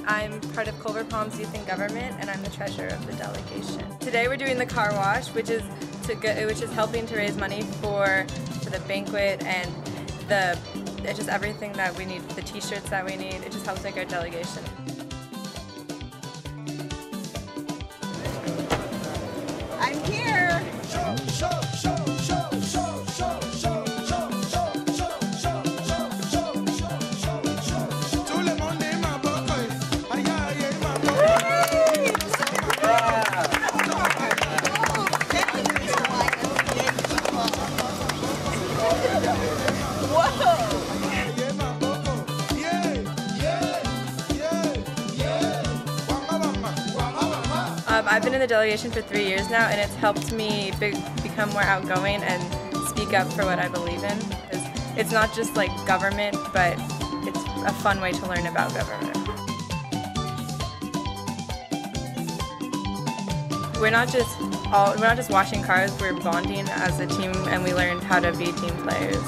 I'm part of Culver Youth Government, and I'm the treasurer of the delegation. Today we're doing the car wash, which is helping to raise money for the banquet and just everything that we need, the t-shirts that we need. It just helps make our delegation. I'm here. I've been in the delegation for 3 years now, and it's helped me become more outgoing and speak up for what I believe in. It's not just like government, but it's a fun way to learn about government. We're not just washing cars, we're bonding as a team, and we learned how to be team players.